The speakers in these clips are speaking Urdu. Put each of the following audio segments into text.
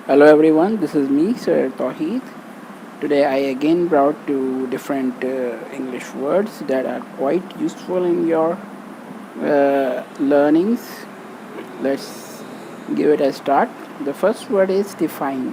Hello everyone, this is me, Sir Tawheed. Today I again brought two different English words that are quite useful in your learnings. Let's give it a start. The first word is define.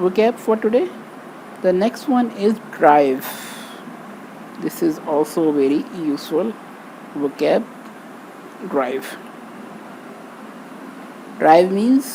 vocab for today. The next one is drive. This is also very useful vocab. Drive. Drive means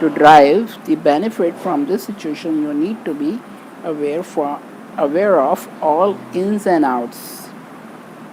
To derive the benefit from this situation, you need to be aware of all ins and outs.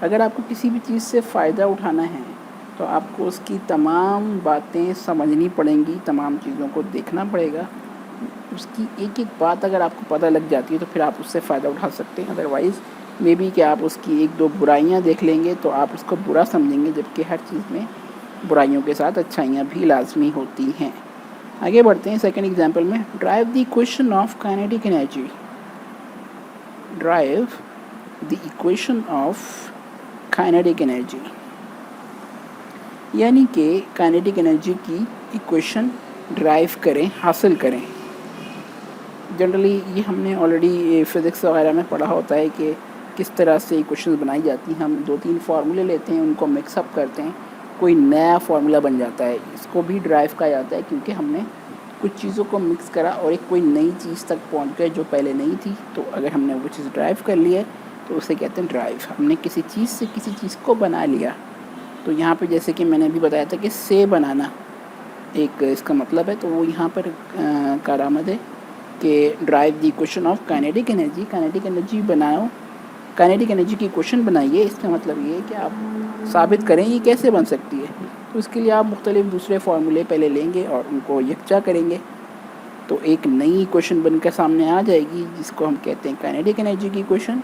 اگر آپ کو کسی بھی چیز سے فائدہ اٹھانا ہے تو آپ کو اس کی تمام باتیں سمجھنی پڑیں گی، تمام چیزوں کو دیکھنا پڑے گا. اس کی ایک ایک بات اگر آپ کو پتہ لگ جاتی ہے تو پھر آپ اس سے فائدہ اٹھا سکتے ہیں. ادروائز مے بی کہ آپ اس کی ایک دو برائیاں دیکھ لیں گے تو آپ اس کو برا سمجھیں گے، جبکہ ہر چیز میں برائیوں کے ساتھ اچھائیاں بھی لازمی ہوتی ہیں. آگے بڑھتے ہیں سیکنڈ ایگزامپل میں. Derive the equation of kinetic energy. Derive the equation of kinetic energy, یعنی کہ کائنیٹک انرجی کی ایکویشن ڈرائیو کریں، حاصل کریں. جنرلی یہ ہم نے آلریڈی فزکس وغیرہ میں پڑھا ہوتا ہے کہ کس طرح سے ایکویشنز بنائی جاتی ہیں. ہم 2-3 فارمولے لیتے ہیں، ان کو مکس اپ کرتے ہیں، کوئی نیا فارمولا بن جاتا ہے. اس کو بھی ڈرائیو کہا جاتا ہے کیونکہ ہم نے کچھ چیزوں کو مکس کرا اور ایک کوئی نئی چیز تک پہنچ گئے جو پہلے نہیں تھی. تو اگر ہم نے وہ چیز ڈرائیو کر لی ہے تو اسے کہتے ہیں ڈرائیو. ہم نے کسی چیز سے کسی چیز کو بنا لیا. تو یہاں پہ جیسے کہ میں نے ابھی بتایا تھا کہ سے بنانا ایک اس کا مطلب ہے، تو وہ یہاں پر کارآمد ہے کہ derive the equation of kinetic energy. Kinetic energy بناؤ، کائنیٹک انرجی کی ایکویشن بنائیے. اس کا مطلب یہ ہے کہ آپ ثابت کریں یہ کیسے بن سکتی ہے. تو اس کے لیے آپ مختلف دوسرے فارمولے پہلے لیں گے اور ان کو یکجا کریں گے تو ایک نئی ایکویشن بن کر سامنے آ جائے گی جس کو ہم کہتے ہیں کائنیٹک انرجی کی ایکویشن.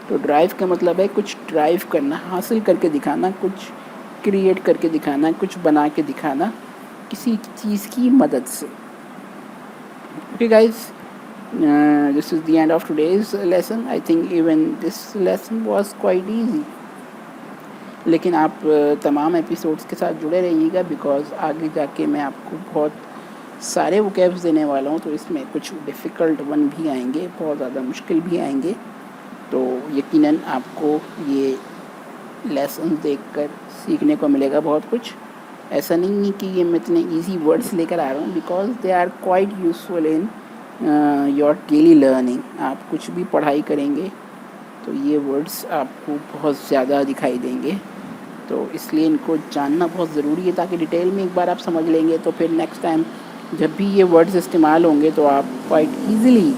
تو ڈرائیو کا مطلب ہے کچھ ڈرائیو کرنا، حاصل کر کے دکھانا، کچھ کریٹ کر کے دکھانا، کچھ بنا کے دکھانا کسی چیز کی مدد سے. Okay guys, this is the end of today's lesson. I think even this lesson was quite easy. لیکن آپ تمام ایپیسوڈس کے ساتھ جڑے رہیے گا بیکاز آگے جا کے میں آپ کو بہت سارے وکیبس دینے والا ہوں. تو اس میں کچھ ڈیفیکلٹ ون بھی آئیں گے، بہت زیادہ مشکل بھی آئیں گے. تو یقیناً آپ کو یہ لیسن دیکھ کر سیکھنے کو ملے گا بہت کچھ. ایسا نہیں ہے کہ یہ میں اتنے ایزی ورڈس لے کر آ رہا ہوں because they are quite useful in your daily learning. آپ کچھ بھی پڑھائی کریں گے تو یہ ورڈس آپ کو بہت زیادہ دکھائی دیں گے. تو اس لیے ان کو جاننا بہت ضروری ہے تاکہ ڈیٹیل میں ایک بار آپ سمجھ لیں گے تو پھر نیکسٹ ٹائم جب بھی یہ ورڈز استعمال ہوں گے تو آپ کوائٹ ایزیلی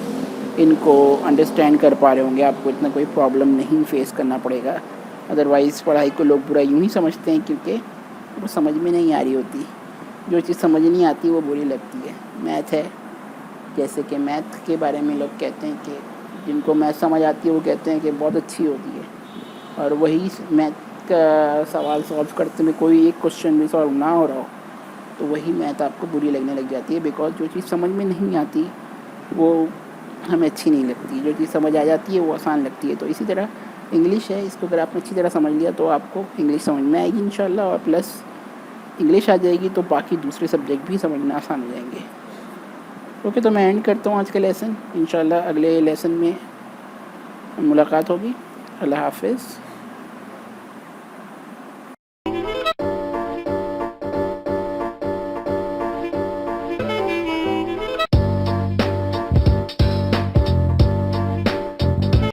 ان کو انڈرسٹینڈ کر پا رہے ہوں گے. آپ کو اتنا کوئی پرابلم نہیں فیس کرنا پڑے گا. ادروائز پڑھائی کو لوگ برا یوں ہی سمجھتے ہیں کیونکہ وہ سمجھ میں نہیں آ رہی ہوتی. جو چیز سمجھ نہیں آتی وہ بری لگتی ہے. میتھ ہے، جیسے کہ میتھ کے بارے میں لوگ کہتے ہیں کہ جن کو میتھ سمجھ آتی ہے وہ کہتے ہیں کہ بہت اچھی ہوتی ہے، اور وہی میتھ کا سوال سالو کرتے میں کوئی ایک کوشچن بھی سالو نہ ہو رہا ہو تو وہی میتھ آپ کو بری لگنے لگ جاتی ہے بیکاز جو چیز سمجھ میں نہیں آتی وہ ہمیں اچھی نہیں لگتی. جو چیز سمجھ آ جاتی ہے وہ آسان لگتی ہے. تو اسی طرح انگلش ہے، اس کو اگر آپ نے اچھی طرح سمجھ لیا تو آپ کو انگلش سمجھ میں آئے گی انشاءاللہ، اور پلس انگلش آ جائے گی تو باقی دوسرے سبجیکٹ بھی سمجھنا آسان ہو جائیں گے. اوکے، تو میں اینڈ کرتا ہوں آج کا لیسن. انشاءاللہ اگلے لیسن میں ملاقات ہوگی. اللہ حافظ.